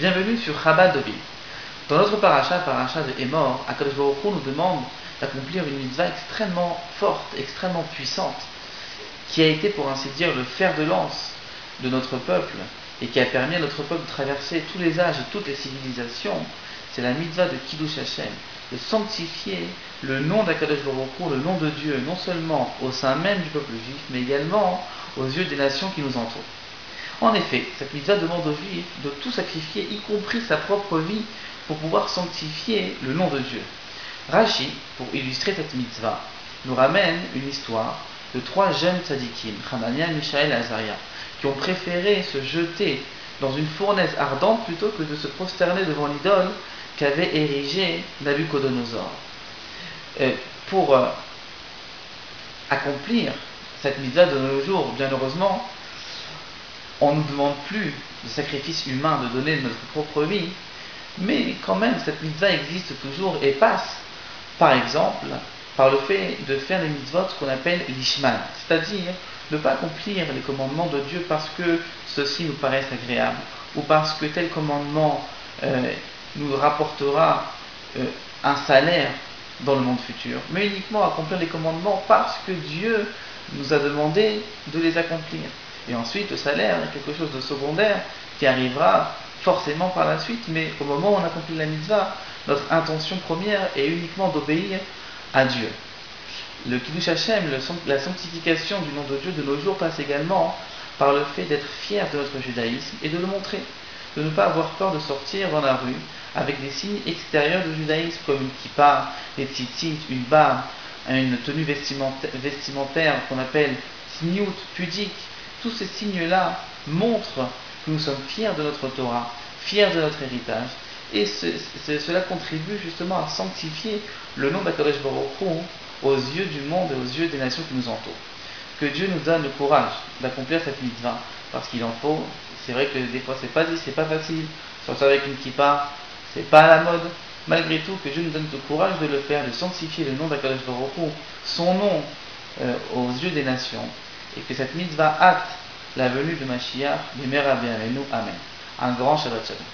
Bienvenue sur Chabad Dovi. Dans notre paracha de Emor, Akadosh Baruch Hu nous demande d'accomplir une mitzvah extrêmement forte, extrêmement puissante, qui a été pour ainsi dire le fer de lance de notre peuple et qui a permis à notre peuple de traverser tous les âges et toutes les civilisations. C'est la mitzvah de Kiddush Hashem, de sanctifier le nom d'Akadosh Baruch Hu, le nom de Dieu, non seulement au sein même du peuple juif, mais également aux yeux des nations qui nous entourent. En effet, cette mitzvah demande aux Juifs de tout sacrifier, y compris sa propre vie, pour pouvoir sanctifier le nom de Dieu. Rashi, pour illustrer cette mitzvah, nous ramène une histoire de trois jeunes tzadikim, Hanania, Mishaël et Azaria, qui ont préféré se jeter dans une fournaise ardente plutôt que de se prosterner devant l'idole qu'avait érigée Nabucodonosor. Pour accomplir cette mitzvah de nos jours, bien heureusement, on ne nous demande plus de sacrifice humain, de donner notre propre vie, mais quand même cette mitzvah existe toujours et passe, par exemple, par le fait de faire les mitzvot qu'on appelle l'ishman, c'est-à-dire ne pas accomplir les commandements de Dieu parce que ceux-ci nous paraissent agréables, ou parce que tel commandement nous rapportera un salaire dans le monde futur, mais uniquement accomplir les commandements parce que Dieu nous a demandé de les accomplir. Et ensuite, le salaire est quelque chose de secondaire qui arrivera forcément par la suite, mais au moment où on accomplit la mitzvah, notre intention première est uniquement d'obéir à Dieu. Le Kiddush Hashem, la sanctification du nom de Dieu de nos jours passe également par le fait d'être fier de notre judaïsme et de le montrer, de ne pas avoir peur de sortir dans la rue avec des signes extérieurs du judaïsme comme une kippa, des tzitzit, une barbe, une tenue vestimentaire qu'on appelle sniout, pudique. Tous ces signes-là montrent que nous sommes fiers de notre Torah, fiers de notre héritage, et cela contribue justement à sanctifier le nom d'Akadosh Baruch Hu aux yeux du monde et aux yeux des nations qui nous entourent. Que Dieu nous donne le courage d'accomplir cette mitzvah, parce qu'il en faut. C'est vrai que des fois c'est pas facile, sortir avec une kippa, c'est pas à la mode. Malgré tout, que Dieu nous donne le courage de le faire, de sanctifier le nom d'Akadosh Baruch Hu, son nom aux yeux des nations, et que cette mitzvah hâte la venue de Mashiach, Bimera Bi'alenu, Amen. Un grand Shabbat Shalom.